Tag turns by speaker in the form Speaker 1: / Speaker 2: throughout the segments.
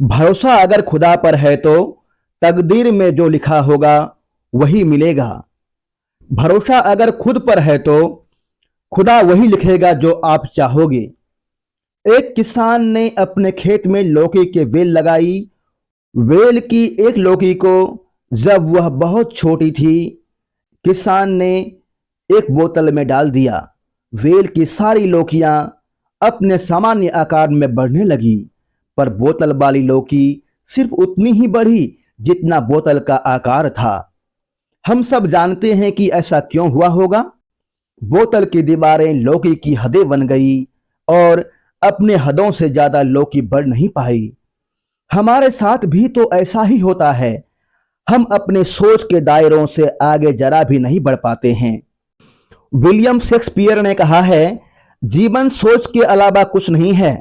Speaker 1: भरोसा अगर खुदा पर है तो तकदीर में जो लिखा होगा वही मिलेगा। भरोसा अगर खुद पर है तो खुदा वही लिखेगा जो आप चाहोगे। एक किसान ने अपने खेत में लौकी के वेल लगाई। वेल की एक लौकी को जब वह बहुत छोटी थी, किसान ने एक बोतल में डाल दिया। वेल की सारी लौकियां अपने सामान्य आकार में बढ़ने लगी, पर बोतल वाली लौकी सिर्फ उतनी ही बढ़ी जितना बोतल का आकार था। हम सब जानते हैं कि ऐसा क्यों हुआ होगा। बोतल की दीवारें लौकी की हदें बन गई और अपने हदों से ज्यादा लौकी बढ़ नहीं पाई। हमारे साथ भी तो ऐसा ही होता है। हम अपने सोच के दायरों से आगे जरा भी नहीं बढ़ पाते हैं। विलियम शेक्सपियर ने कहा है, जीवन सोच के अलावा कुछ नहीं है।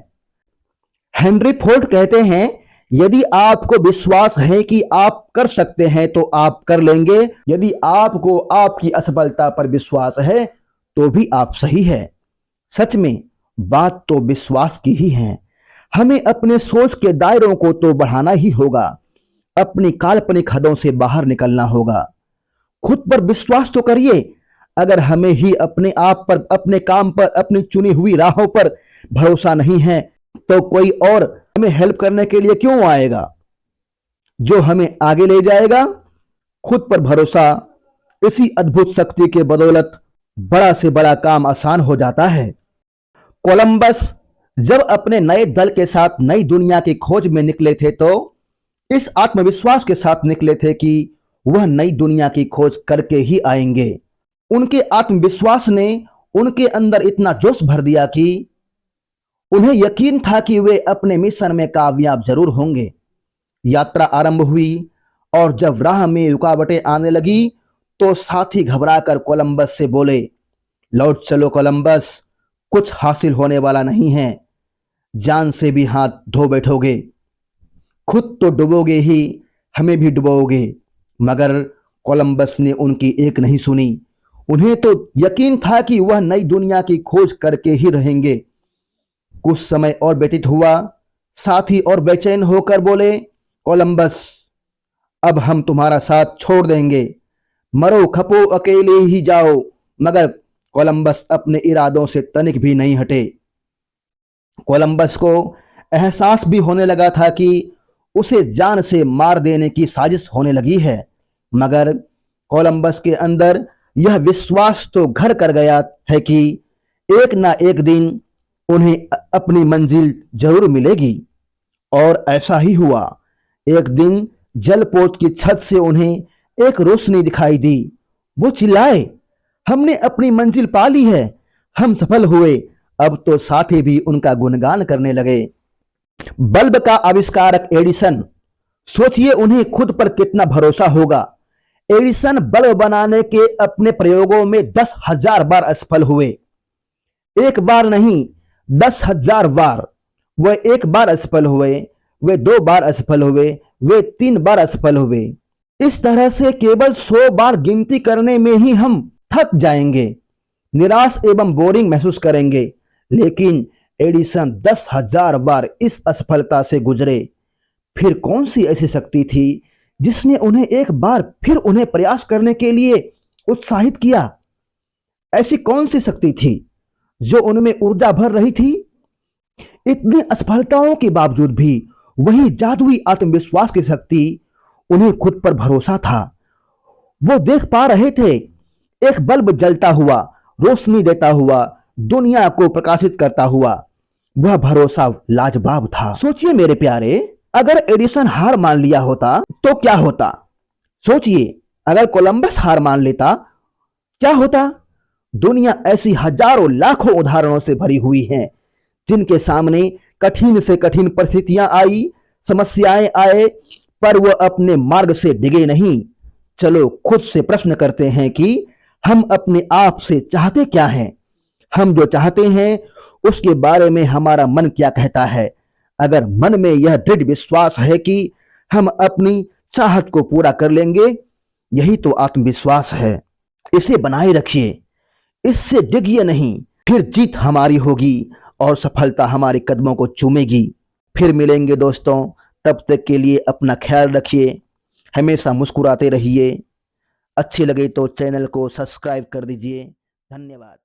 Speaker 1: हेनरी फोर्ड कहते हैं, यदि आपको विश्वास है कि आप कर सकते हैं तो आप कर लेंगे। यदि आपको आपकी असफलता पर विश्वास है तो भी आप सही है। सच में बात तो विश्वास की ही है। हमें अपने सोच के दायरों को तो बढ़ाना ही होगा, अपनी काल्पनिक हदों से बाहर निकलना होगा। खुद पर विश्वास तो करिए। अगर हमें ही अपने आप पर, अपने काम पर, अपनी चुनी हुई राहों पर भरोसा नहीं है तो कोई और हमें हेल्प करने के लिए क्यों आएगा, जो हमें आगे ले जाएगा। खुद पर भरोसा, इसी अद्भुत शक्ति के बदौलत बड़ा से बड़ा काम आसान हो जाता है। कोलंबस जब अपने नए दल के साथ नई दुनिया की खोज में निकले थे तो इस आत्मविश्वास के साथ निकले थे कि वह नई दुनिया की खोज करके ही आएंगे। उनके आत्मविश्वास ने उनके अंदर इतना जोश भर दिया कि उन्हें यकीन था कि वे अपने मिशन में कामयाब जरूर होंगे। यात्रा आरंभ हुई और जब राह में रुकावटें आने लगी तो साथी घबराकर कोलंबस से बोले, लौट चलो कोलंबस, कुछ हासिल होने वाला नहीं है। जान से भी हाथ धो बैठोगे, खुद तो डुबोगे ही, हमें भी डुबोगे। मगर कोलंबस ने उनकी एक नहीं सुनी। उन्हें तो यकीन था कि वह नई दुनिया की खोज करके ही रहेंगे। कुछ समय और व्यतीत हुआ। साथी और बेचैन होकर बोले, कोलंबस, अब हम तुम्हारा साथ छोड़ देंगे, मरो खपो अकेले ही जाओ। मगर कोलंबस अपने इरादों से तनिक भी नहीं हटे। कोलंबस को एहसास भी होने लगा था कि उसे जान से मार देने की साजिश होने लगी है। मगर कोलंबस के अंदर यह विश्वास तो घर कर गया है कि एक ना एक दिन उन्हें अपनी मंजिल जरूर मिलेगी। और ऐसा ही हुआ। एक दिन जलपोत की छत से उन्हें एक रोशनी दिखाई दी। वो चिल्लाए, हमने अपनी मंजिल पा ली है, हम सफल हुए। अब तो साथी भी उनका गुणगान करने लगे। बल्ब का आविष्कारक एडिसन, सोचिए उन्हें खुद पर कितना भरोसा होगा। एडिसन बल्ब बनाने के अपने प्रयोगों में 10,000 बार असफल हुए। एक बार नहीं, 10,000 बार। वे एक बार असफल हुए, वे 2 बार असफल हुए, वे 3 बार असफल हुए। इस तरह से केवल 100 बार गिनती करने में ही हम थक जाएंगे, निराश एवं बोरिंग महसूस करेंगे। लेकिन एडिसन 10,000 बार इस असफलता से गुजरे। फिर कौन सी ऐसी शक्ति थी जिसने उन्हें एक बार फिर उन्हें प्रयास करने के लिए उत्साहित किया? ऐसी कौन सी शक्ति थी जो उनमें ऊर्जा भर रही थी? इतनी असफलताओं के बावजूद भी वही जादुई आत्मविश्वास की शक्ति, उन्हें खुद पर भरोसा था। वो देख पा रहे थे, एक बल्ब जलता हुआ, रोशनी देता हुआ, दुनिया को प्रकाशित करता हुआ। वह भरोसा लाजवाब था। सोचिए मेरे प्यारे, अगर एडिसन हार मान लिया होता तो क्या होता? सोचिए, अगर कोलंबस हार मान लेता क्या होता? दुनिया ऐसी हजारों लाखों उदाहरणों से भरी हुई है जिनके सामने कठिन से कठिन परिस्थितियां आई, समस्याएं आए, पर वह अपने मार्ग से डिगे नहीं। चलो खुद से प्रश्न करते हैं कि हम अपने आप से चाहते क्या हैं? हम जो चाहते हैं उसके बारे में हमारा मन क्या कहता है? अगर मन में यह दृढ़ विश्वास है कि हम अपनी चाहत को पूरा कर लेंगे, यही तो आत्मविश्वास है। इसे बनाए रखिए, इससे डिगिए नहीं। फिर जीत हमारी होगी और सफलता हमारे कदमों को चूमेगी। फिर मिलेंगे दोस्तों, तब तक के लिए अपना ख्याल रखिए, हमेशा मुस्कुराते रहिए। अच्छी लगे तो चैनल को सब्सक्राइब कर दीजिए। धन्यवाद।